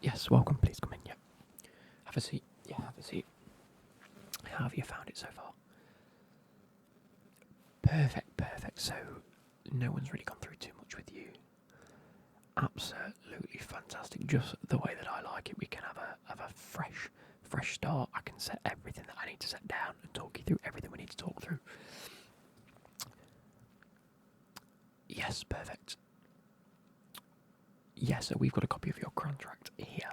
Yes, welcome. Please come in. Yeah, have a seat. Yeah, have a seat. How have you found it so far? Perfect, perfect. So, no one's really gone through too much with you. Absolutely fantastic. Just the way that I like it. We can have a fresh start. I can set everything that I need to set down and talk you through everything we need to talk through. Yes, perfect. Yes, so we've got a copy of your contract here.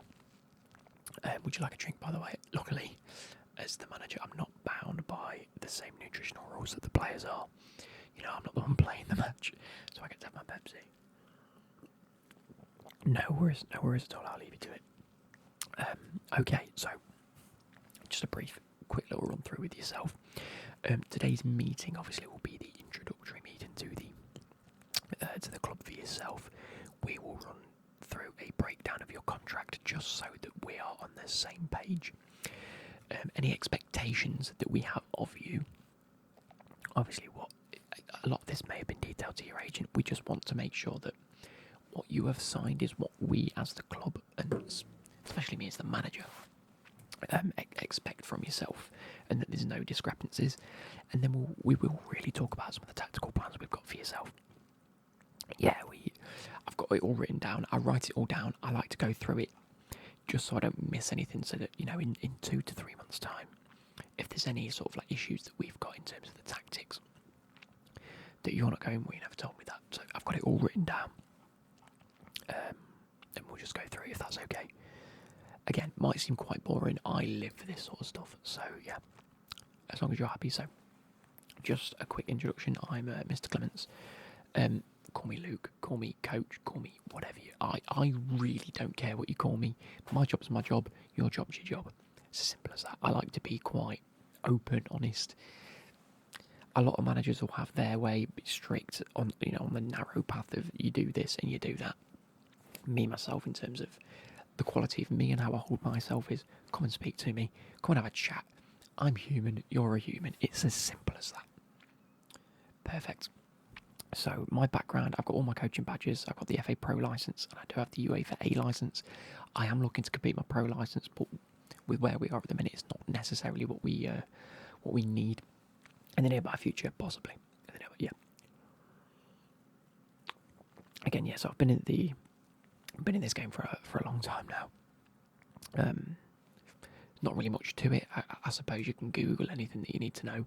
Would you like a drink, by the way? Luckily, as the manager, I'm not bound by the same nutritional rules that the players are. You know, I'm not the one playing the match, so I get to have my Pepsi. No worries at all. I'll leave you to it. Okay, so just a brief, quick little run through with yourself. Today's meeting, obviously, will be the introductory meeting to the club for yourself. We will run through a breakdown of your contract just so that we are on the same page. Any expectations that we have of you, obviously a lot of this may have been detailed to your agent. We just want to make sure that what you have signed is what we as the club, and especially me as the manager, expect from yourself, and that there's no discrepancies. And then we will really talk about some of the tactical plans we've got for yourself. Yeah, I've got it all written down. I write it all down. I like to go through it just so I don't miss anything, so that, you know, in 2 to 3 months' time, if there's any sort of like issues that we've got in terms of the tactics, that you're not going, well, you never told me that. So I've got it all written down. And we'll just go through it if that's okay. Again, might seem quite boring. I live for this sort of stuff. So yeah, as long as you're happy. So just a quick introduction. I'm Mr. Clements. Call me Luke, call me Coach, call me whatever you. I really don't care what you call me. My job's my job. Your job's your job. It's as simple as that. I like to be quite open, honest. A lot of managers will have their way, be strict on on the narrow path of you do this and you do that. Me myself, in terms of the quality of me and how I hold myself, is come and speak to me. Come and have a chat. I'm human. You're a human. It's as simple as that. Perfect. So my background, I've got all my coaching badges. I've got the FA Pro license, and I do have the UEFA A license. I am looking to complete my Pro license, but with where we are at the minute, it's not necessarily what we need in the nearby future, possibly. Yeah. Again, yes, I've been in this game for a long time now. Not really much to it. I suppose you can Google anything that you need to know.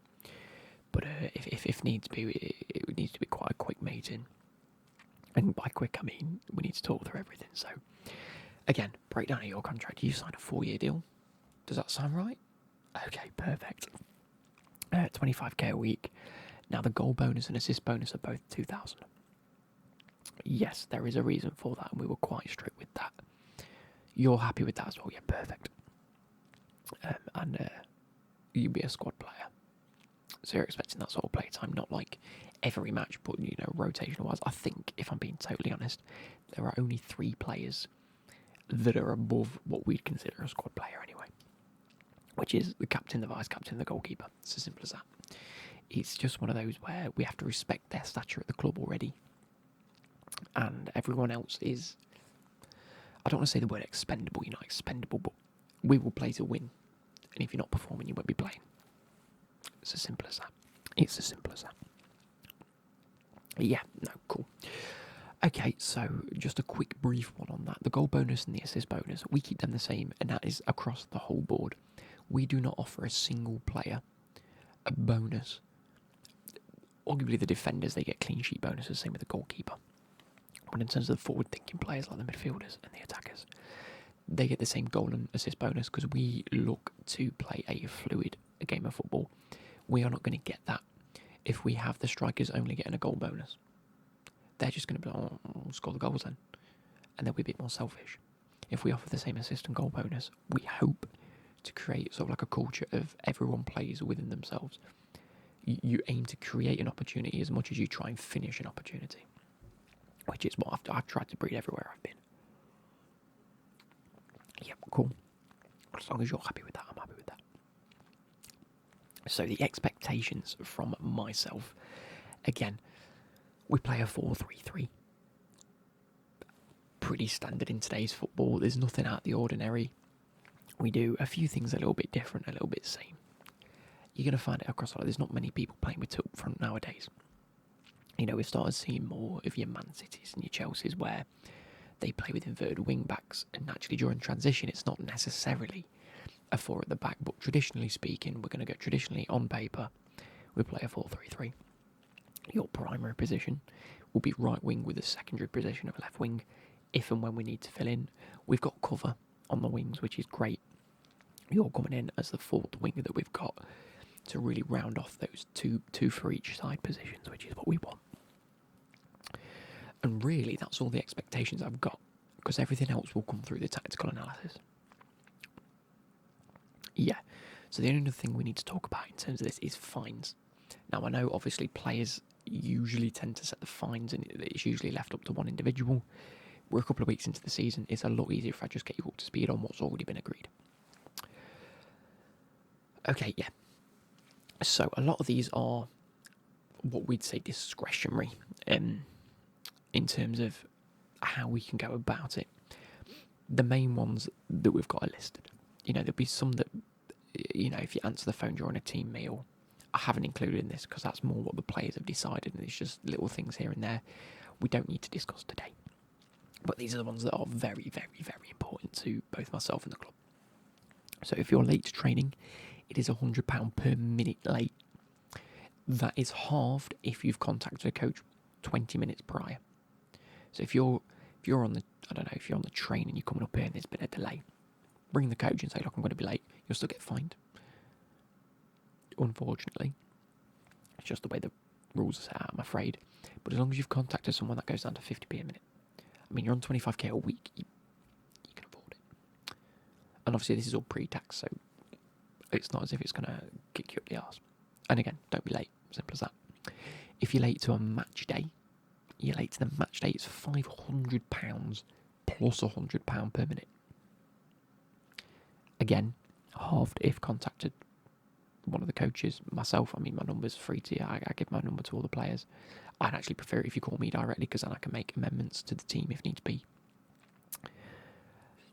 But if needs be, it needs to be quite a quick meeting. And by quick, I mean we need to talk through everything. So, again, breakdown of your contract. You signed a 4-year deal. Does that sound right? Okay, perfect. 25k a week. Now, the goal bonus and assist bonus are both 2,000. Yes, there is a reason for that, and we were quite strict with that. You're happy with that as well? Yeah, perfect. And you'll be a squad player. So you're expecting that sort of play time, not like every match, but rotational wise. I think, if I'm being totally honest, there are only 3 players that are above what we'd consider a squad player anyway, which is the captain, the vice captain, the goalkeeper. It's as simple as that. It's just one of those where we have to respect their stature at the club already, and everyone else is, I don't want to say the word expendable. You're not expendable, but we will play to win, and if you're not performing, you won't be playing. It's as simple as that. It's as simple as that. Yeah, no, cool. Okay, so just a quick brief one on that. The goal bonus and the assist bonus, we keep them the same, and that is across the whole board. We do not offer a single player a bonus. Arguably, the defenders, they get clean sheet bonuses, same with the goalkeeper. But in terms of the forward-thinking players, like the midfielders and the attackers, they get the same goal and assist bonus because we look to play a fluid game of football. We are not going to get that if we have the strikers only getting a goal bonus. They're just going to be like, oh, we'll score the goals then. And they'll be a bit more selfish. If we offer the same assist and goal bonus, we hope to create sort of like a culture of everyone plays within themselves. You aim to create an opportunity as much as you try and finish an opportunity, which is what I've tried to breed everywhere I've been. Yep, cool. As long as you're happy with that, I'm happy with that. So the expectations from myself, again, we play a 4-3-3. pretty standard in today's football. There's nothing out of the ordinary. We do a few things a little bit different, a little bit same. You're going to find it across a lot. There's not many people playing with two up front nowadays. We've started seeing more of your Man Cities and your Chelseas where they play with inverted wing backs, and naturally during transition it's not necessarily a four at the back, but traditionally speaking, we're going to go traditionally on paper, we play a 4-3-3. Your primary position will be right wing with a secondary position of left wing. If and when we need to fill in, we've got cover on the wings, which is great. You're coming in as the fourth winger that we've got to really round off those two for each side positions, which is what we want. And really, that's all the expectations I've got, because everything else will come through the tactical analysis. Yeah, so the only other thing we need to talk about in terms of this is fines. Now, I know obviously players usually tend to set the fines, and it's usually left up to one individual. We're a couple of weeks into the season. It's a lot easier if I just get you up to speed on what's already been agreed. Okay, yeah. So a lot of these are what we'd say discretionary in terms of how we can go about it. The main ones that we've got are listed. There'll be some that, if you answer the phone during a team meal, I haven't included in this because that's more what the players have decided, and it's just little things here and there we don't need to discuss today. But these are the ones that are very, very, very important to both myself and the club. So if you're late to training, it is £100 per minute late. That is halved if you've contacted a coach 20 minutes prior. So if you're on the, if you're on the train and you're coming up here and there's been a delay, bring the coach and say, look, I'm going to be late. You'll still get fined. Unfortunately, it's just the way the rules are set out, I'm afraid. But as long as you've contacted someone, that goes down to 50p a minute. I mean, you're on 25k a week, you can afford it. And obviously this is all pre-tax, so it's not as if it's going to kick you up the arse. And again, don't be late, simple as that. If you're late to a match day, it's £500 plus £100 per minute. Again, halved if contacted one of the coaches. Myself, my number's free to you. I give my number to all the players. I'd actually prefer it if you call me directly, because then I can make amendments to the team if needs be.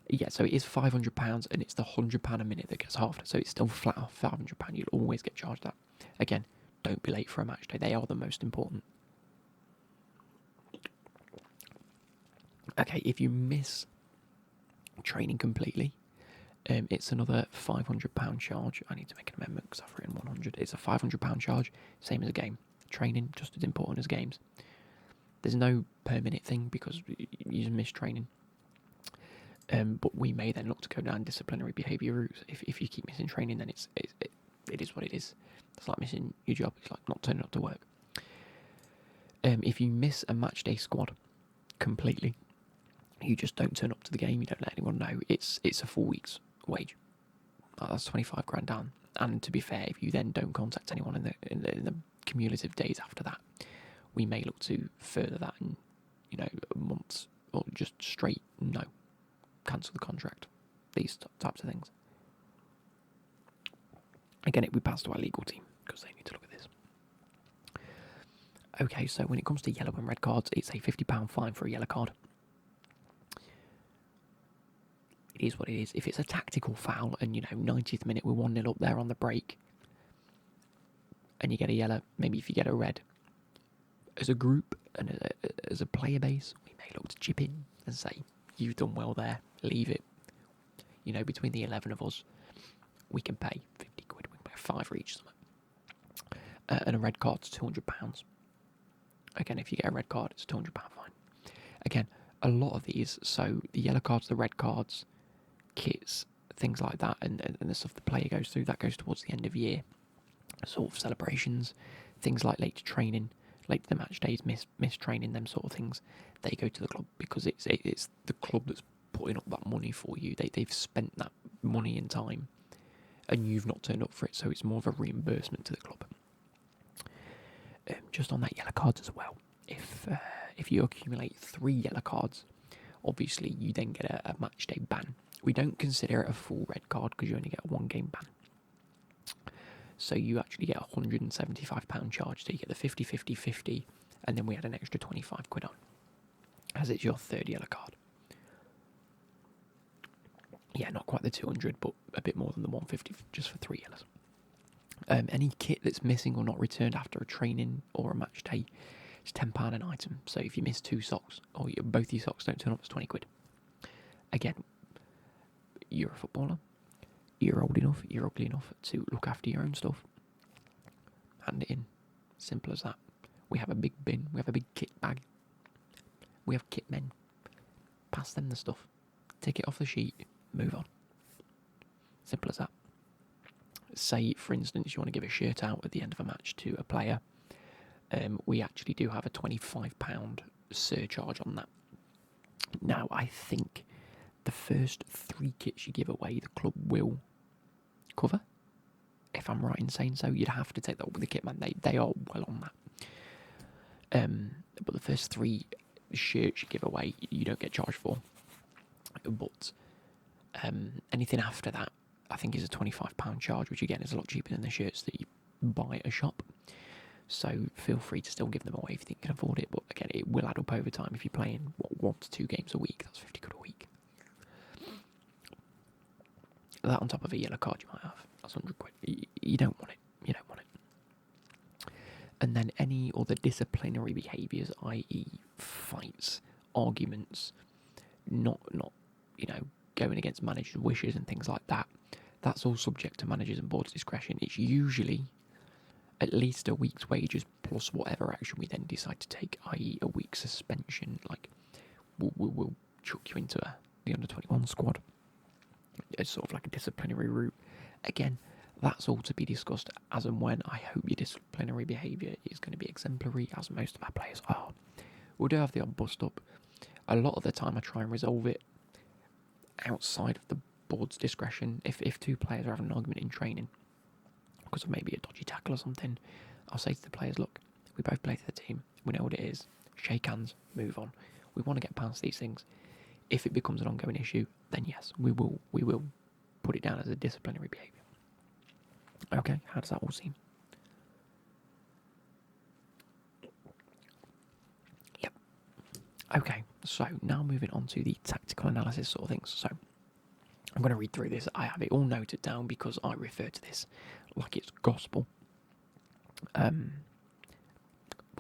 Yeah, so it is £500 and it's the £100 a minute that gets halved. So it's still flat off £500. You'll always get charged that. Again, don't be late for a match day. They are the most important. Okay, if you miss training completely, it's another £500 charge. I need to make an amendment because I've written 100. It's a £500 charge, same as a game. Training, just as important as games. There's no per minute thing because you miss training. But we may then look to go down disciplinary behaviour routes. If you keep missing training, then it is what it is. It's like missing your job. It's like not turning up to work. If you miss a match day squad completely, you just don't turn up to the game. You don't let anyone know. It's a full week's wage. That's 25 grand down. And to be fair, if you then don't contact anyone in the cumulative days after that, we may look to further that in months, or just straight no, cancel the contract. These types of things. Again, we pass to our legal team because they need to look at this. Okay, so when it comes to yellow and red cards, it's a £50 fine for a yellow card. It is what it is. If it's a tactical foul and 90th minute we're 1-0 up there on the break and you get a yellow, maybe if you get a red, as a group and as a player base, we may look to chip in and say, you've done well there, leave it. Between the 11 of us, we can pay 50 quid, we can pay £5 for each. And a red card's £200. Again, if you get a red card, it's a £200 fine. Again, a lot of these, so the yellow cards, the red cards, kits, things like that, and the stuff the player goes through, that goes towards the end of year sort of celebrations, things like late to training, late to the match days, miss training, them sort of things, they go to the club because it's the club that's putting up that money for you. They've spent that money and time and you've not turned up for it, so it's more of a reimbursement to the club. Just on that yellow cards as well, if you accumulate 3 yellow cards, obviously you then get a match day ban. We don't consider it a full red card because you only get a 1 game ban. So you actually get a £175 charge. So you get the 50, 50, 50, and then we had an extra 25 quid on, as it's your 3rd yellow card. Yeah, not quite the 200, but a bit more than the 150 just for 3 yellows. Any kit that's missing or not returned after a training or a match day is £10 an item. So if you miss 2 socks or both your socks don't turn up, it's 20 quid. Again, you're a footballer. You're old enough, you're ugly enough to look after your own stuff. Hand it in. Simple as that. We have a big bin. We have a big kit bag. We have kit men. Pass them the stuff. Take it off the sheet. Move on. Simple as that. Say, for instance, you want to give a shirt out at the end of a match to a player. We actually do have a £25 surcharge on that. Now, I think the first 3 kits you give away, the club will cover. If I'm right in saying so, you'd have to take that up with the kit man. They are well on that. But the first 3 shirts you give away, you don't get charged for. But anything after that, I think is a £25 charge, which again is a lot cheaper than the shirts that you buy at a shop. So feel free to still give them away if you think you can afford it. But again, it will add up over time. If you're playing 1 to 2 games a week, that's 50 quid a week. That on top of a yellow card you might have, that's 100 quid. You don't want it. You don't want it. And then any other disciplinary behaviours, i.e. fights, arguments, not going against managers' wishes and things like that, that's all subject to managers and board's discretion. It's usually at least a week's wages plus whatever action we then decide to take, i.e. a week's suspension. Like, we'll chuck you into the under-21 squad. It's sort of like a disciplinary route. Again, that's all to be discussed as and when. I hope your disciplinary behaviour is going to be exemplary, as most of our players are. We do have the odd bust up. A lot of the time I try and resolve it outside of the board's discretion. If 2 players are having an argument in training because of maybe a dodgy tackle or something, I'll say to the players, look, we both play for the team, we know what it is, shake hands, move on. We want to get past these things. If it becomes an ongoing issue, then yes, we will put it down as a disciplinary behaviour. Okay, how does that all seem? Yep. Okay, so now moving on to the tactical analysis sort of things. So I'm going to read through this. I have it all noted down because I refer to this like it's gospel. But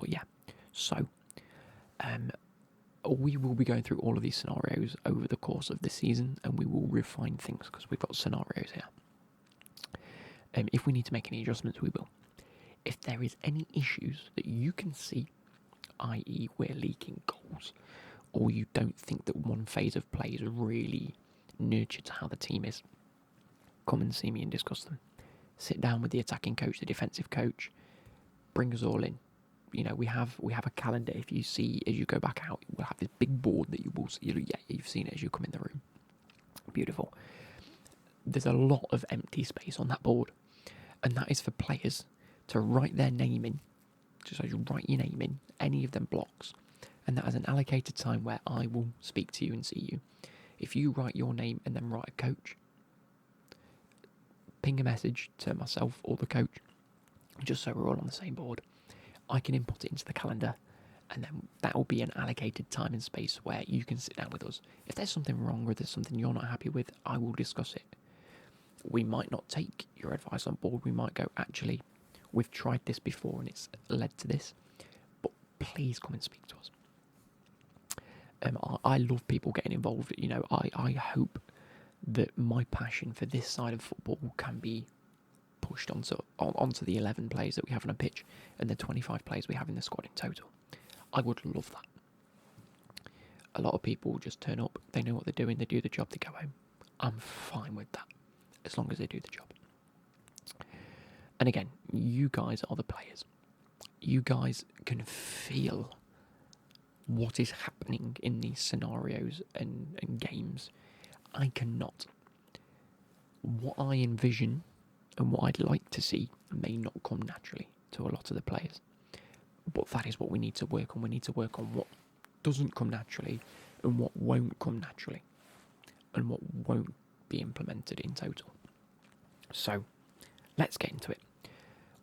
yeah, so we will be going through all of these scenarios over the course of the season, and we will refine things because we've got scenarios here. If we need to make any adjustments, we will. If there is any issues that you can see, i.e. we're leaking goals, or you don't think that one phase of play is really nurtured to how the team is, come and see me and discuss them. Sit down with the attacking coach, the defensive coach, bring us all in. You know, we have a calendar. If you see, as you go back out, we'll have this big board that you will see. Yeah, you've seen it as you come in the room. Beautiful. There's a lot of empty space on that board, and that is for players to write their name in. Just so you write your name in any of them blocks, and that is an allocated time where I will speak to you and see you. If you write your name and then write a coach, ping a message to myself or the coach, just so we're all on the same board. I can input it into the calendar, and then that will be an allocated time and space where you can sit down with us. If there's something wrong or there's something you're not happy with, I will discuss it. We might not take your advice on board. We might go, actually, we've tried this before and it's led to this, but please come and speak to us. I love people getting involved. You know, I hope that my passion for this side of football can be pushed onto the 11 players that we have on a pitch and the 25 players we have in the squad in total. I would love that. A lot of people just turn up, they know what they're doing, they do the job, they go home. I'm fine with that, as long as they do the job. And again, you guys are the players. You guys can feel what is happening in these scenarios and games. I cannot. What I envision and what I'd like to see may not come naturally to a lot of the players. But that is what we need to work on. We need to work on what doesn't come naturally and what won't come naturally and what won't be implemented in total. So, let's get into it.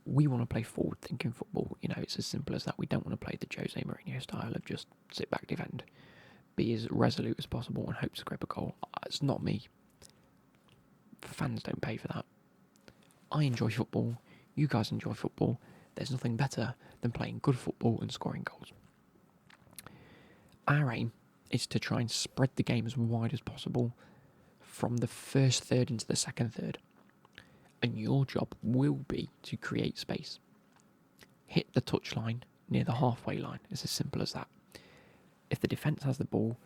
We want to play forward-thinking football. You know, it's as simple as that. We don't want to play the Jose Mourinho style of just sit back, defend, be as resolute as possible and hope to grab a goal. It's not me. Fans don't pay for that. I enjoy football. You guys enjoy football. There's nothing better than playing good football and scoring goals. Our aim is to try and spread the game as wide as possible from the first third into the second third. And your job will be to create space. Hit the touchline near the halfway line. It's as simple as that. If the defence has the ball,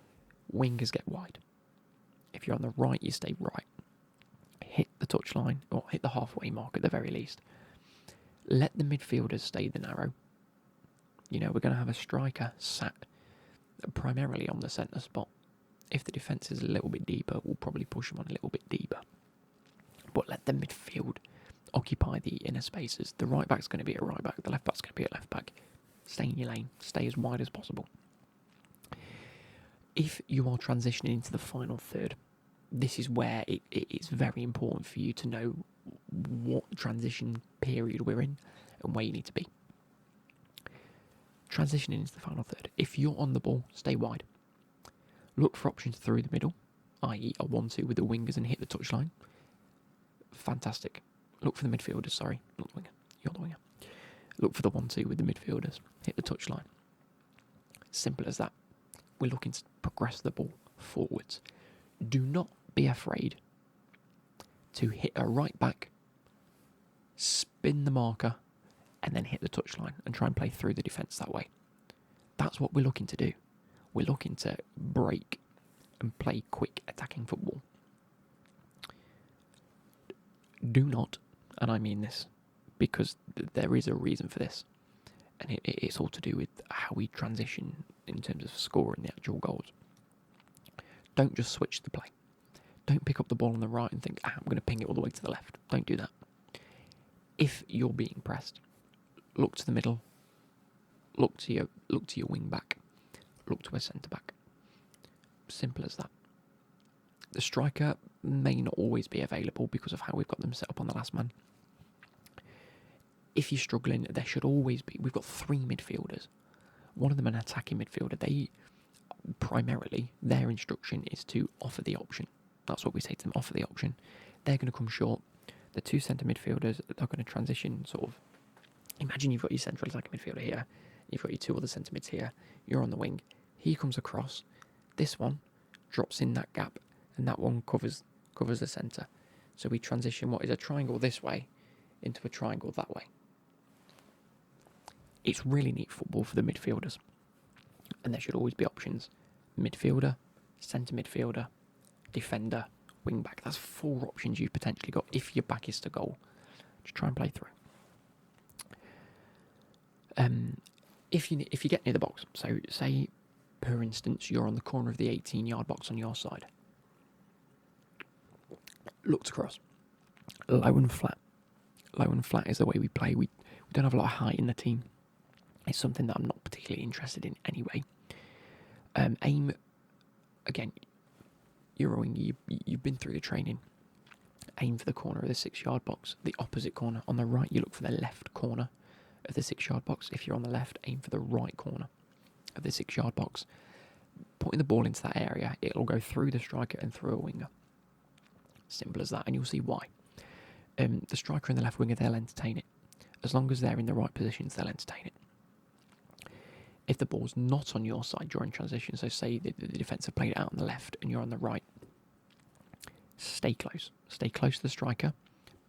wingers get wide. If you're on the right, you stay right. Hit the touchline, or hit the halfway mark at the very least. Let the midfielders stay the narrow. We're going to have a striker sat primarily on the centre spot. If the defence is a little bit deeper, we'll probably push them on a little bit deeper. But let the midfield occupy the inner spaces. The right back's going to be a right back, the left back's going to be a left back. Stay in your lane, stay as wide as possible. If you are transitioning into the final third, this is where it is very important for you to know what transition period we're in and where you need to be. Transitioning into the final third. If you're on the ball, stay wide. Look for options through the middle, i.e. a 1-2 with the wingers and hit the touchline. Fantastic. Look for the midfielders, sorry, not the winger. You're the winger. Look for the 1-2 with the midfielders. Hit the touchline. Simple as that. We're looking to progress the ball forwards. Do not be afraid to hit a right back, spin the marker, and then hit the touchline and try and play through the defence that way. That's what we're looking to do. We're looking to break and play quick attacking football. Do not, and I mean this because there is a reason for this, and it's all to do with how we transition in terms of scoring the actual goals. Don't just switch the play. Don't pick up the ball on the right and think, I'm going to ping it all the way to the left. Don't do that. If you're being pressed, look to the middle, look to your wing back, look to a centre back. Simple as that. The striker may not always be available because of how we've got them set up on the last man. If you're struggling, there should always be. We've got 3 midfielders. One of them an attacking midfielder. They primarily, their instruction is to offer the option. That's what we say to them, offer the option. They're going to come short. The 2 centre midfielders, they're going to transition sort of. Imagine you've got your central attacking midfielder here. You've got your 2 other centre mids here. You're on the wing. He comes across. This one drops in that gap, and that one covers the centre. So we transition what is a triangle this way into a triangle that way. It's really neat football for the midfielders. And there should always be options. Midfielder, centre midfielder, defender, wing back. That's 4 options you've potentially got if your back is to goal. Just try and play through. If you get near the box, so say, for instance, you're on the corner of the 18-yard box on your side. Look to cross. Low and flat. Low and flat is the way we play. We don't have a lot of height in the team. It's something that I'm not particularly interested in anyway. Aim, again, you're a winger, you've been through the training. Aim for the corner of the 6-yard box, the opposite corner. On the right, you look for the left corner of the 6-yard box. If you're on the left, aim for the right corner of the 6-yard box. Putting the ball into that area, it'll go through the striker and through a winger. Simple as that, and you'll see why. The striker and the left winger, they'll entertain it. As long as they're in the right positions, they'll entertain it. If the ball's not on your side during transition, so say the defence have played it out on the left and you're on the right, stay close. Stay close to the striker.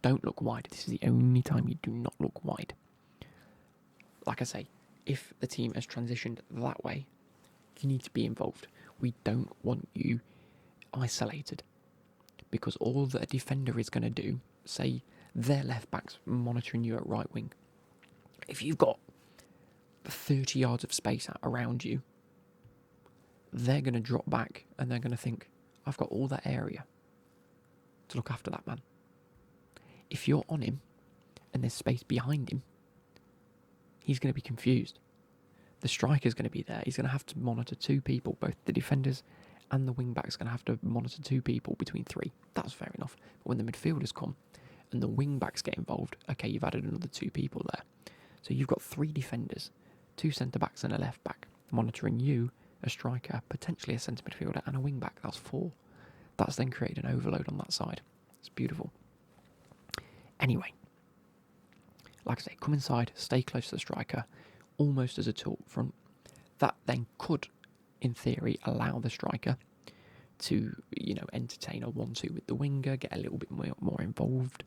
Don't look wide. This is the only time you do not look wide. Like I say, if the team has transitioned that way, you need to be involved. We don't want you isolated, because all that a defender is going to do, say their left back's monitoring you at right wing. If you've got 30 yards of space around you, they're going to drop back and they're going to think, I've got all that area to look after that man. If you're on him and there's space behind him, he's going to be confused. The striker's going to be there. He's going to have to monitor 2 people, both the defenders and the wing back's going to have to monitor 2 people between 3. That's fair enough. But when the midfielders come and the wing backs get involved, okay, you've added another 2 people there. So you've got 3 defenders, 2 centre backs and a left back monitoring you, a striker, potentially a centre midfielder and a wing back. That's 4. That's then created an overload on that side. It's beautiful. Anyway, like I say, come inside, stay close to the striker, almost as a tool front. That then could, in theory, allow the striker to, entertain a 1-2 with the winger, get a little bit more involved,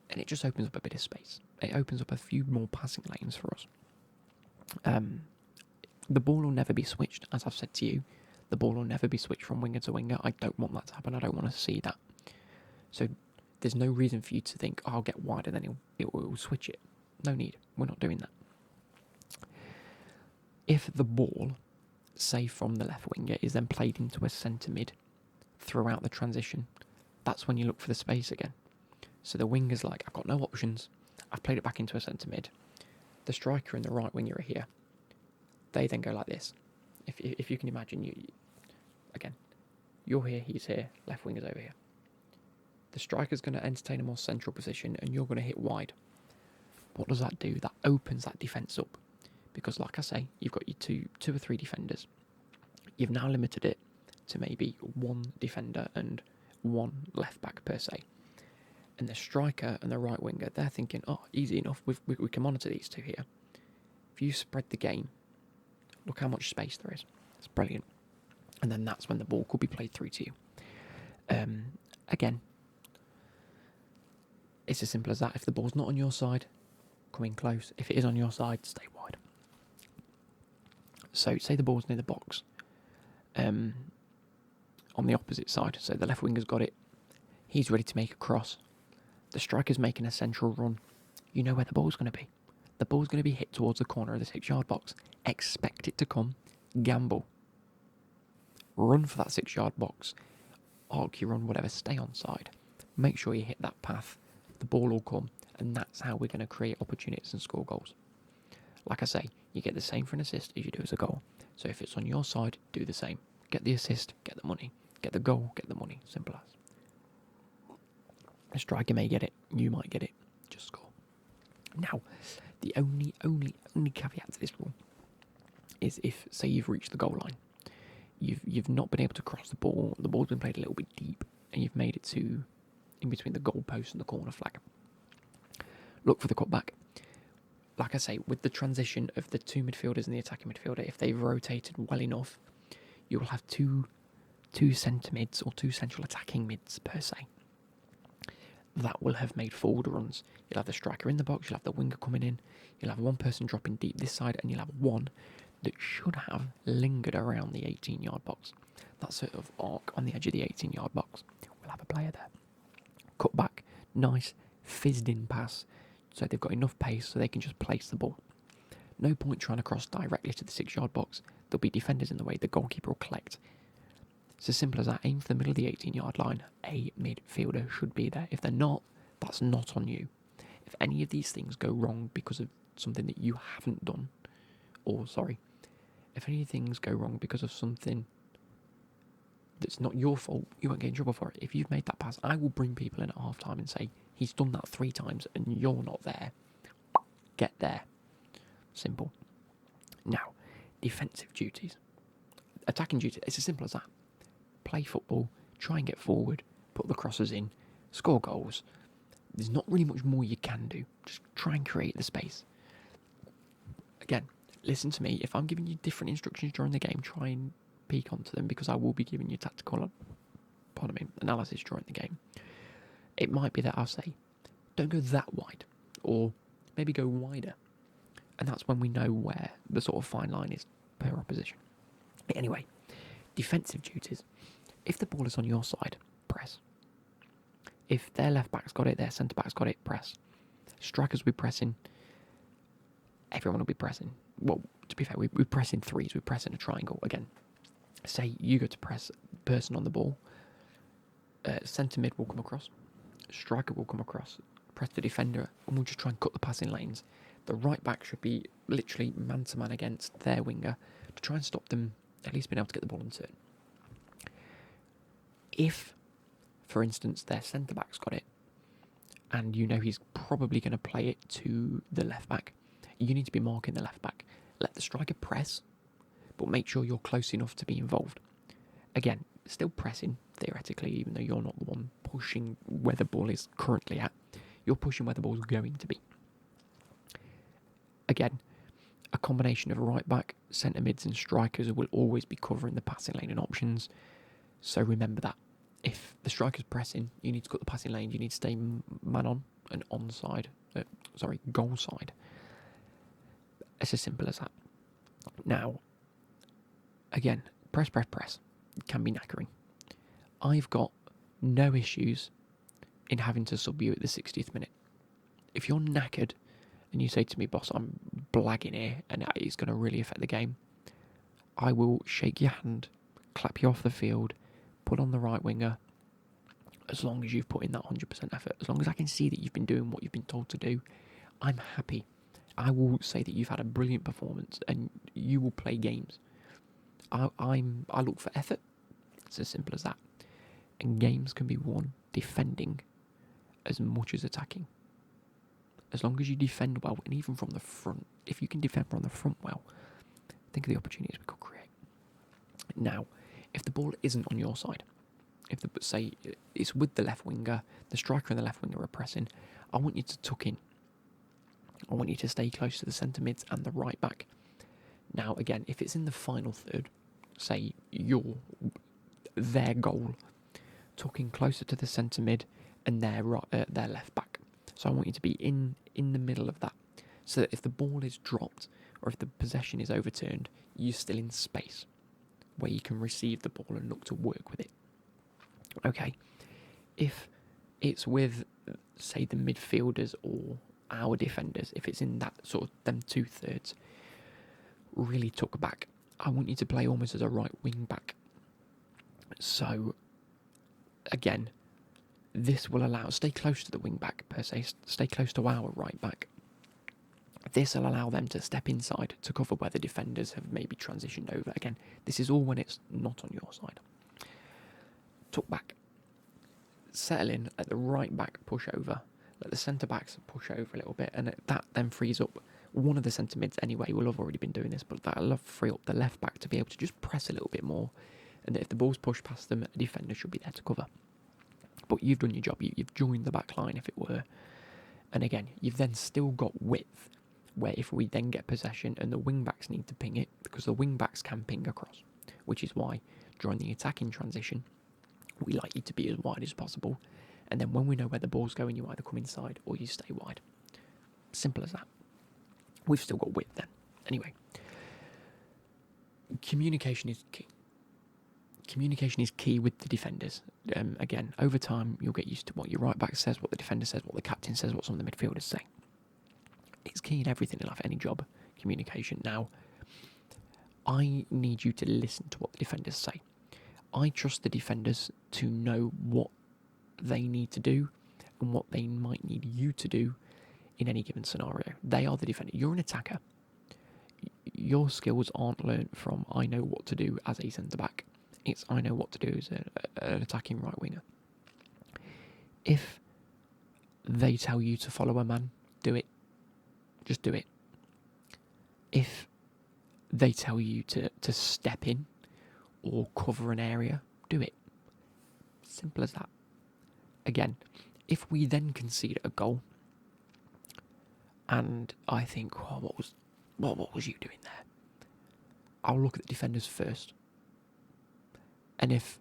and it just opens up a bit of space. It opens up a few more passing lanes for us. The ball will never be switched, as I've said to you. The ball will never be switched from winger to winger. I don't want that to happen. I don't want to see that. So there's no reason for you to think, I'll get wide and then it will switch it. No need. We're not doing that. If the ball, say from the left winger, is then played into a centre mid throughout the transition, that's when you look for the space again. So the winger's like, I've got no options. I've played it back into a centre mid. The striker and the right winger are here. They then go like this. If you can imagine, you're here, he's here, left winger's over here. The striker's going to entertain a more central position and you're going to hit wide. What does that do? That opens that defence up. Because like I say, you've got your two or three defenders. You've now limited it to maybe one defender and one left back per se. And the striker and the right winger, they're thinking, oh, easy enough, we can monitor these two here. If you spread the game, look how much space there is. It's brilliant. And then that's when the ball could be played through to you. Again, it's as simple as that. If the ball's not on your side, come in close. If it is on your side, stay wide. So say the ball's near the box. On the opposite side, so the left winger's got it. He's ready to make a cross. The striker's making a central run. You know where the ball's going to be. The ball's going to be hit towards the corner of the 6-yard box. Expect it to come. Gamble. Run for that 6-yard box. Arc your run, whatever. Stay on side. Make sure you hit that path. The ball will come. And that's how we're going to create opportunities and score goals. Like I say, you get the same for an assist as you do as a goal. So if it's on your side, do the same. Get the assist, get the money. Get the goal, get the money. Simple as. A striker may get it, you might get it. Just score. Now, the only caveat to this rule is if, say, you've reached the goal line, you've not been able to cross the ball's been played a little bit deep, and you've made it to in between the goal post and the corner flag. Look for the cutback. Like I say, with the transition of the two midfielders and the attacking midfielder, if they've rotated well enough, you will have two centre mids or two central attacking mids per se. That will have made forward runs. You'll have the striker in the box, you'll have the winger coming in, you'll have one person dropping deep this side, and you'll have one that should have lingered around the 18-yard box. That sort of arc on the edge of the 18-yard box. We'll have a player there. Cut back, nice, fizzed-in pass, so they've got enough pace so they can just place the ball. No point trying to cross directly to the 6-yard box. There'll be defenders in the way, the goalkeeper will collect. It's as simple as that. Aim for the middle of the 18-yard line. A midfielder should be there. If they're not, that's not on you. If any of these things go wrong because of something that you haven't done, if any things go wrong because of something that's not your fault, you won't get in trouble for it. If you've made that pass, I will bring people in at half time and say, he's done that 3 times and you're not there. Get there. Simple. Now, defensive duties. Attacking duties, it's as simple as that. Play football, try and get forward, put the crosses in, score goals. There's not really much more you can do. Just try and create the space. Again, listen to me. If I'm giving you different instructions during the game, try and peek onto them because I will be giving you tactical analysis during the game. It might be that I'll say, don't go that wide, or maybe go wider. And that's when we know where the sort of fine line is per opposition. Anyway, defensive duties. If the ball is on your side, press. If their left back's got it, their centre back's got it, press. Strikers will be pressing. Everyone will be pressing. Well, to be fair, we press in threes, we press in a triangle. Again, say you go to press person on the ball, centre mid will come across, striker will come across, press the defender, and we'll just try and cut the passing lanes. The right back should be literally man-to-man against their winger to try and stop them at least being able to get the ball on turn. If, for instance, their centre-back's got it, and you know he's probably going to play it to the left-back, you need to be marking the left-back. Let the striker press, but make sure you're close enough to be involved. Again, still pressing, theoretically, even though you're not the one pushing where the ball is currently at. You're pushing where the ball's going to be. Again, a combination of right back, centre mids and strikers will always be covering the passing lane and options. So remember that. If the striker's pressing, you need to cut the passing lane, you need to stay man on and goal side. It's as simple as that. Now, again, press. It can be knackering. I've got no issues in having to sub you at the 60th minute. If you're knackered and you say to me, boss, I'm blagging here and it's going to really affect the game, I will shake your hand, clap you off the field, put on the right winger, as long as you've put in that 100% effort. As long as I can see that you've been doing what you've been told to do, I'm happy. I will say that you've had a brilliant performance and you will play games. I look for effort. It's as simple as that. And games can be won defending as much as attacking. As long as you defend well, and even from the front, if you can defend from the front well, think of the opportunities we could create. Now, if the ball isn't on your side, say it's with the left winger, the striker and the left winger are pressing, I want you to tuck in. I want you to stay close to the centre mids and the right back. Now, again, if it's in the final third, say you're their goal, tuck in closer to the centre mid and their left back. So I want you to be in the middle of that, so that if the ball is dropped or if the possession is overturned, you're still in space where you can receive the ball and look to work with it. Okay, if it's with, say, the midfielders or our defenders, if it's in that sort of them 2/3, really tuck back. I want you to play almost as a right wing back. So, again, this will allow, stay close to the wing back per se, stay close to our right back. This will allow them to step inside to cover where the defenders have maybe transitioned over. Again, this is all when it's not on your side. Tuck back. Settle in, let the right back push over, let the centre backs push over a little bit, and that then frees up one of the centre mids anyway. We'll have already been doing this, but that'll free up the left back to be able to just press a little bit more, and if the ball's pushed past them, a defender should be there to cover. But you've done your job, you've joined the back line, if it were. And again, you've then still got width, where if we then get possession and the wing backs need to ping it, because the wing backs can ping across, which is why during the attacking transition, we like you to be as wide as possible. And then when we know where the ball's going, you either come inside or you stay wide. Simple as that. We've still got width then. Anyway, communication is key. Communication is key with the defenders. Again, over time, you'll get used to what your right back says, what the defender says, what the captain says, what some of the midfielders say. It's key in everything in life, any job, communication. Now, I need you to listen to what the defenders say. I trust the defenders to know what they need to do and what they might need you to do in any given scenario. They are the defender. You're an attacker. Your skills aren't learnt from I know what to do as a centre-back. It's I know what to do as an attacking right winger. If they tell you to follow a man, do it. Just do it. If they tell you to step in or cover an area, do it. Simple as that. Again, if we then concede a goal, and I think, oh, what was you doing there? I'll look at the defenders first. And if,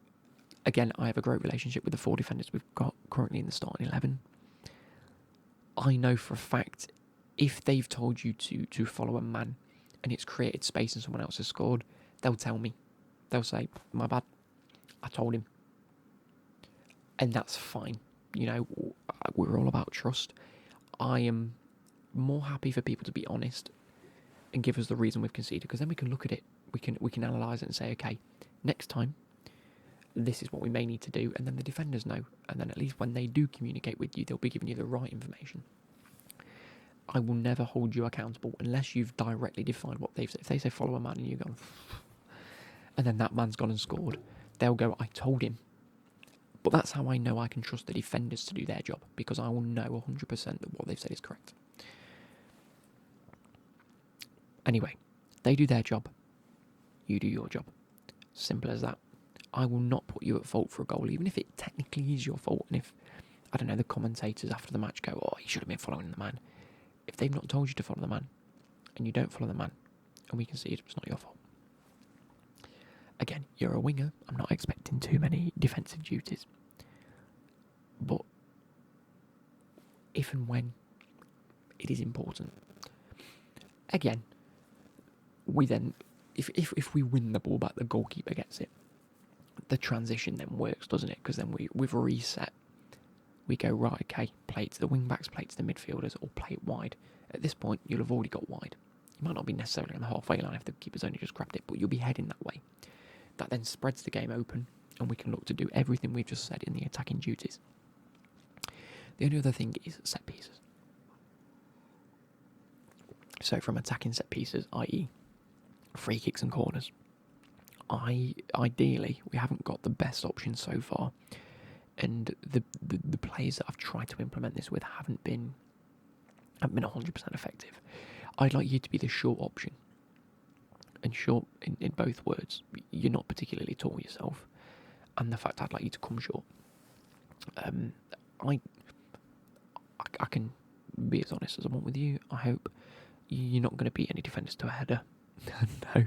again, I have a great relationship with the 4 defenders we've got currently in the starting 11, I know for a fact if they've told you to follow a man and it's created space and someone else has scored, they'll tell me. They'll say, my bad, I told him. And that's fine. You know, we're all about trust. I am more happy for people to be honest and give us the reason we've conceded, because then we can look at it, we can analyse it and say, okay, next time, this is what we may need to do, and then the defenders know, and then at least when they do communicate with you, they'll be giving you the right information. I will never hold you accountable unless you've directly defined what they've said. If they say follow a man and you go, and then that man's gone and scored, they'll go, I told him. But that's how I know I can trust the defenders to do their job, because I will know 100% that what they've said is correct. Anyway, they do their job, you do your job. Simple as that. I will not put you at fault for a goal, even if it technically is your fault. And if, I don't know, the commentators after the match go, oh, he should have been following the man. If they've not told you to follow the man, and you don't follow the man, and we can see it's not your fault. Again, you're a winger. I'm not expecting too many defensive duties. But if and when it is important, again, we then, if we win the ball back, the goalkeeper gets it. The transition then works, doesn't it? Because then we've reset. We go, right, okay, play it to the wing-backs, play it to the midfielders, or play it wide. At this point, you'll have already got wide. You might not be necessarily on the halfway line if the keeper's only just grabbed it, but you'll be heading that way. That then spreads the game open, and we can look to do everything we've just said in the attacking duties. The only other thing is set pieces. So from attacking set pieces, i.e. free kicks and corners, ideally, we haven't got the best option so far, and the players that I've tried to implement this with haven't been 100% effective. I'd like you to be the short option, and short in both words. You're not particularly tall yourself, and the fact I'd like you to come short. I can be as honest as I want with you. I hope you're not going to beat any defenders to a header. No,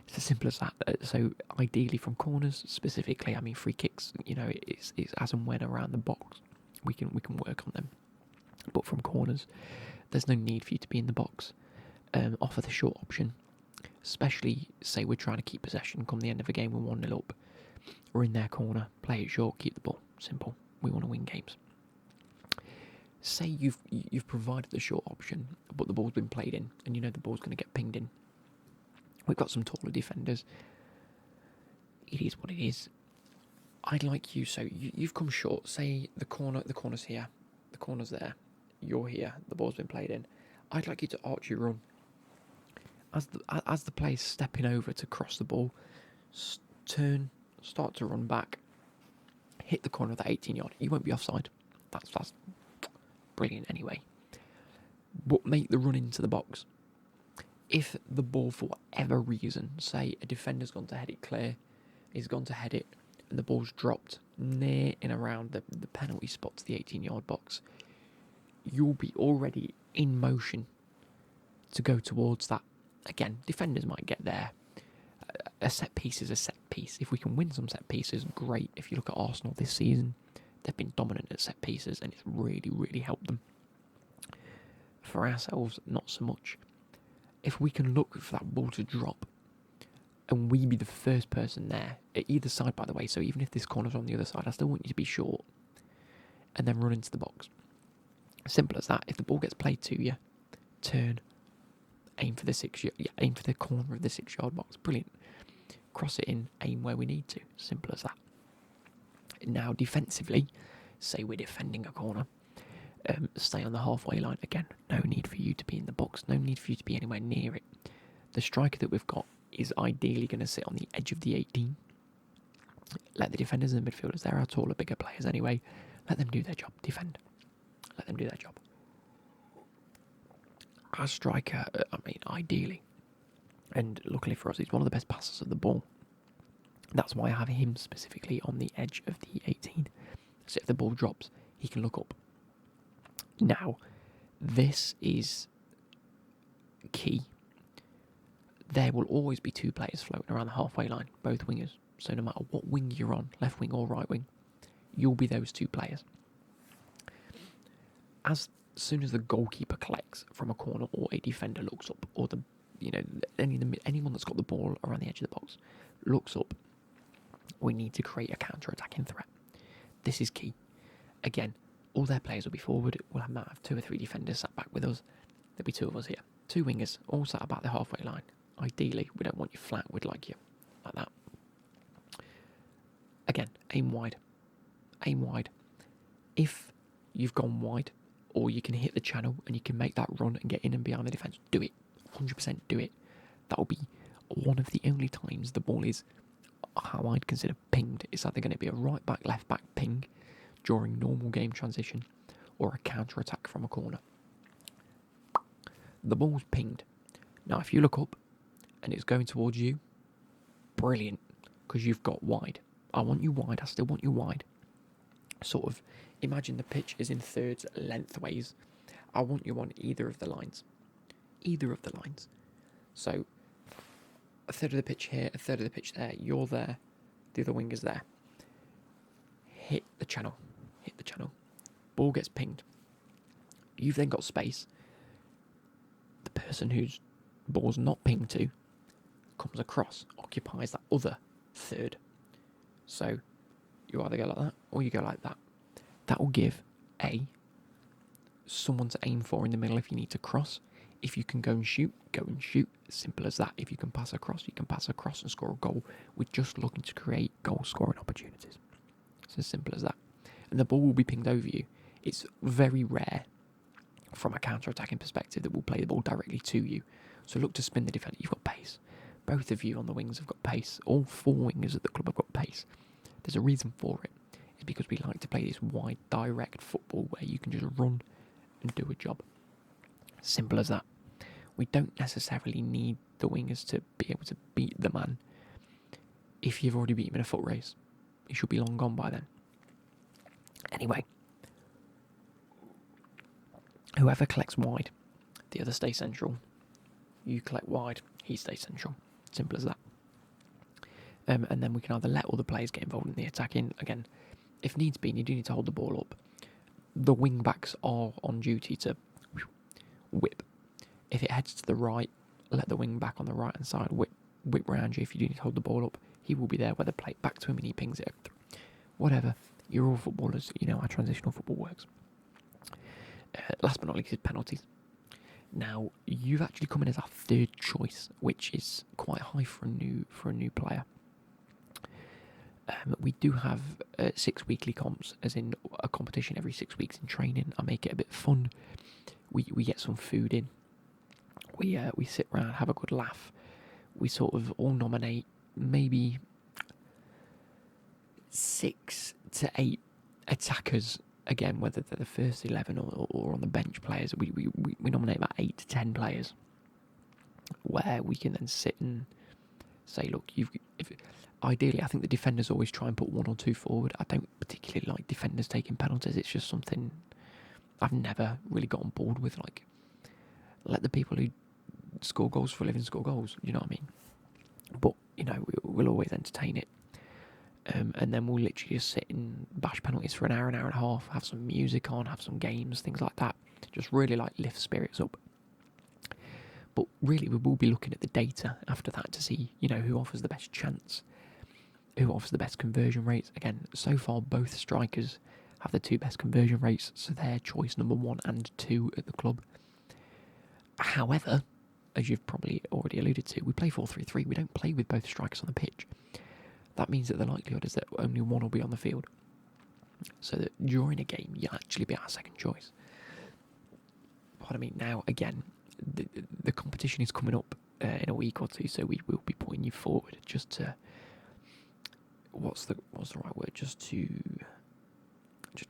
it's as simple as that. So ideally from corners specifically, I mean free kicks, it's as and when around the box we can work on them. But from corners, there's no need for you to be in the box. Offer the short option, especially say we're trying to keep possession come the end of a game, we're 1-0 up. We're in their corner, play it short, keep the ball. Simple. We want to win games. Say you've provided the short option, but the ball's been played in, and you know the ball's going to get pinged in. We've got some taller defenders. It is what it is. I'd like you, so you've come short. Say the corner's here, the corner's there. You're here. The ball's been played in. I'd like you to arch your run. As the player's stepping over to cross the ball, turn, start to run back, hit the corner of that 18-yard. You won't be offside. That's brilliant anyway. But make the run into the box. If the ball, for whatever reason, say a defender's gone to head it clear, he's gone to head it, and the ball's dropped near and around the penalty spot to the 18-yard box, you'll be already in motion to go towards that. Again, defenders might get there. A set piece is a set piece. If we can win some set pieces, great. If you look at Arsenal this season, they've been dominant at set pieces, and it's really, really helped them. For ourselves, not so much. If we can look for that ball to drop, and we be the first person there, at either side, by the way, so even if this corner's on the other side, I still want you to be short, and then run into the box. Simple as that. If the ball gets played to you, turn, aim for the corner of the 6-yard box. Brilliant. Cross it in, aim where we need to. Simple as that. Now, defensively, say we're defending a corner, stay on the halfway line. Again, no need for you to be in the box, no need for you to be anywhere near it. The striker that we've got is ideally going to sit on the edge of the 18. Let the defenders and the midfielders, they're our taller, bigger players anyway, let them do their job, defend. Let them do their job. Our striker, ideally, and luckily for us, he's one of the best passers of the ball. That's why I have him specifically on the edge of the 18. So if the ball drops, he can look up. Now, this is key. There will always be two players floating around the halfway line, both wingers. So no matter what wing you're on, left wing or right wing, you'll be those two players. As soon as the goalkeeper collects from a corner or a defender looks up, or anyone that's got the ball around the edge of the box looks up, we need to create a counter-attacking threat. This is key. Again, all their players will be forward. We'll have 2 or 3 defenders sat back with us. There'll be 2 of us here. 2 wingers, all sat about the halfway line. Ideally, we don't want you flat. We'd like you like that. Again, aim wide. Aim wide. If you've gone wide, or you can hit the channel and you can make that run and get in and behind the defence, do it. 100% do it. That will be one of the only times the ball is how I'd consider pinged. It's either going to be a right back, left back ping during normal game transition, or a counter attack from a corner. The ball's pinged. Now, if you look up and it's going towards you, brilliant. because you've got wide. I want you wide. I still want you wide. Sort of imagine the pitch is in thirds lengthways. I want you on either of the lines. Either of the lines. So a third of the pitch here, a third of the pitch there. You're there. The other winger's there. Hit the channel. Hit the channel. Ball gets pinged. You've then got space. The person whose ball's not pinged to comes across, occupies that other third. So you either go like that or you go like that. That will give someone to aim for in the middle if you need to cross. If you can go and shoot, go and shoot. Simple as that. If you can pass across, you can pass across and score a goal. We're just looking to create goal scoring opportunities. It's as simple as that. And the ball will be pinged over you. It's very rare from a counter-attacking perspective that will play the ball directly to you. So look to spin the defender. You've got pace. Both of you on the wings have got pace. All four wingers at the club have got pace. There's a reason for it. It's because we like to play this wide, direct football where you can just run and do a job. Simple as that. We don't necessarily need the wingers to be able to beat the man. If you've already beat him in a foot race, he should be long gone by then. Anyway, whoever collects wide, the other stays central. You collect wide, he stays central. Simple as that. And then we can either let all the players get involved in the attacking. Again, if needs be, and you do need to hold the ball up, the wing backs are on duty to whip. If it heads to the right, let the wing back on the right hand side whip round you. If you do need to hold the ball up, he will be there whether play it back to him and he pings it. Whatever. You're all footballers. You know how transitional football works. Last but not least is penalties. Now, you've actually come in as our third choice, which is quite high for a new player. We do have 6 weekly comps, as in a competition every 6 weeks in training. I make it a bit fun. We get some food in. We sit around, have a good laugh. We sort of all nominate maybe 6 to 8 attackers. Again, whether they're the first 11 or on the bench players, we nominate about 8 to 10 players, where we can then sit and say, look, ideally, I think the defenders always try and put 1 or 2 forward. I don't particularly like defenders taking penalties. It's just something I've never really got on board with. Like, let the people who score goals for a living score goals. You know what I mean? But we'll always entertain it. And then we'll literally just sit and bash penalties for an hour and a half, have some music on, have some games, things like that. Just really lift spirits up. But really, we will be looking at the data after that to see, who offers the best chance, who offers the best conversion rates. Again, so far, both strikers have the 2 best conversion rates, so they're choice number 1 and 2 at the club. However, as you've probably already alluded to, we play 4-3-3. We don't play with both strikers on the pitch. That means that the likelihood is that only one will be on the field. So that during a game, you'll actually be our second choice. Pardon me. Now, again, the competition is coming up in a week or 2, so we will be putting you forward just to... What's the right word? Just to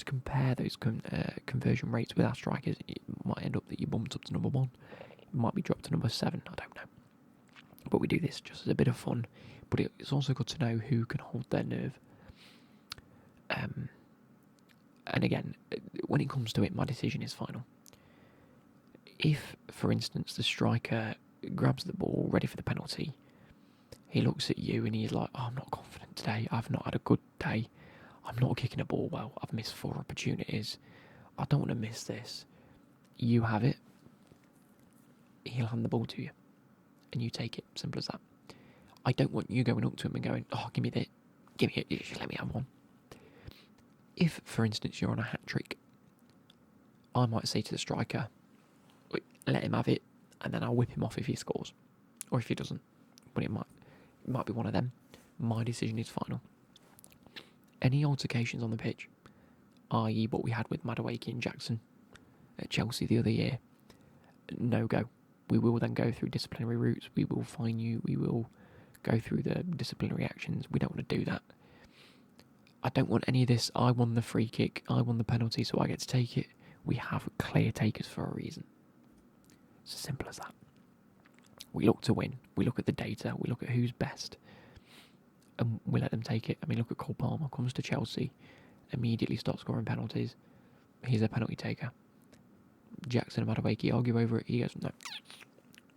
compare those conversion rates with our strikers. It might end up that you bumped up to number 1. It might be dropped to number 7. I don't know. But we do this just as a bit of fun. But it's also good to know who can hold their nerve. And again, when it comes to it, my decision is final. If, for instance, the striker grabs the ball, ready for the penalty, he looks at you and he's like, I'm not confident today. I've not had a good day. I'm not kicking a ball well. I've missed 4 opportunities. I don't want to miss this. You have it. He'll hand the ball to you. And you take it. Simple as that. I don't want you going up to him and going, give me it. Just let me have one. If, for instance, you're on a hat-trick, I might say to the striker, let him have it, and then I'll whip him off if he scores. Or if he doesn't. But it might be one of them. My decision is final. Any altercations on the pitch, i.e. what we had with Madueke and Jackson at Chelsea the other year, no go. We will then go through disciplinary routes. We will fine you. We will go through the disciplinary actions. We don't want to do that. I don't want any of this. I won the free kick. I won the penalty, so I get to take it. We have clear takers for a reason. It's as simple as that. We look to win. We look at the data. We look at who's best. and we let them take it. I mean, look at Cole Palmer, comes to Chelsea, immediately starts scoring penalties. He's a penalty taker. Jackson and Madueke argue over it. He goes, no,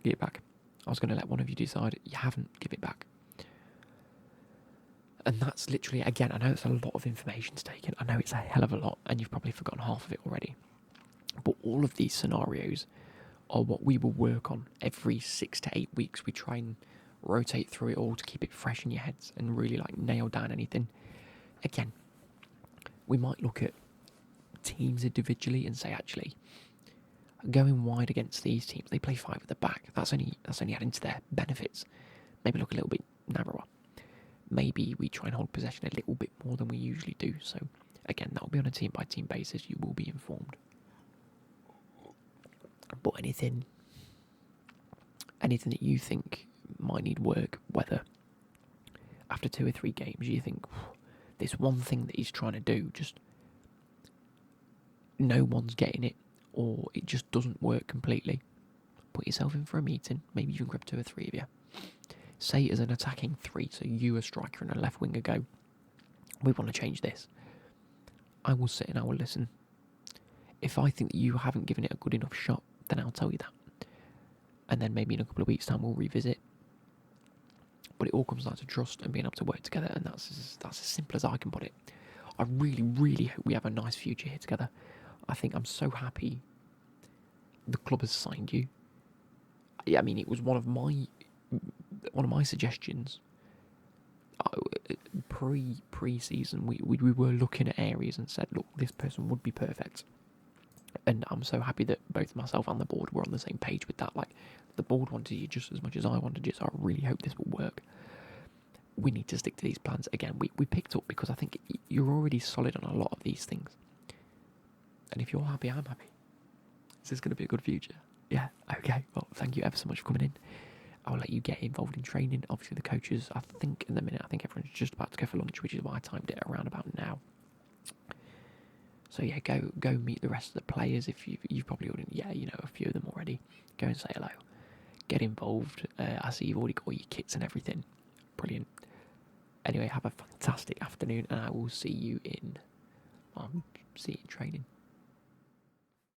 give it back. I was going to let one of you decide. You haven't, give it back. And that's literally, again, I know it's a lot of information to take in. I know it's a hell of a lot, and you've probably forgotten half of it already. But all of these scenarios are what we will work on every 6 to 8 weeks. We try and rotate through it all to keep it fresh in your heads and really like nail down anything. Again, we might look at teams individually and say, actually, going wide against these teams, they play 5 at the back. That's only adding to their benefits. Maybe look a little bit narrower. Maybe we try and hold possession a little bit more than we usually do. So again, that will be on a team by team basis. You will be informed. But anything that you think might need work, whether after 2 or 3 games you think this one thing that he's trying to do, just no one's getting it, or it just doesn't work completely, put yourself in for a meeting. Maybe you can grab 2 or 3 of you. Say as an attacking 3, so you, a striker and a left winger, go, we want to change this. I will sit and I will listen. If I think that you haven't given it a good enough shot, then I'll tell you that. And then maybe in a couple of weeks' time we'll revisit. But it all comes down to trust and being able to work together, and that's as simple as I can put it. I really, really hope we have a nice future here together. I think I'm so happy the club has signed you. I mean, it was one of my suggestions. Pre-season, we were looking at areas and said, look, this person would be perfect. And I'm so happy that both myself and the board were on the same page with that. Like, the board wanted you just as much as I wanted you, so I really hope this will work. We need to stick to these plans. Again, we picked up because I think you're already solid on a lot of these things. And if you're happy, I'm happy. Is this going to be a good future? Yeah, okay. Well, thank you ever so much for coming in. I'll let you get involved in training. Obviously, the coaches, I think in the minute, I think everyone's just about to go for lunch, which is why I timed it around about now. So yeah, go meet the rest of the players. If you've probably already, a few of them already. Go and say hello. Get involved. I see you've already got all your kits and everything. Brilliant. Anyway, have a fantastic afternoon, and I will see you in training.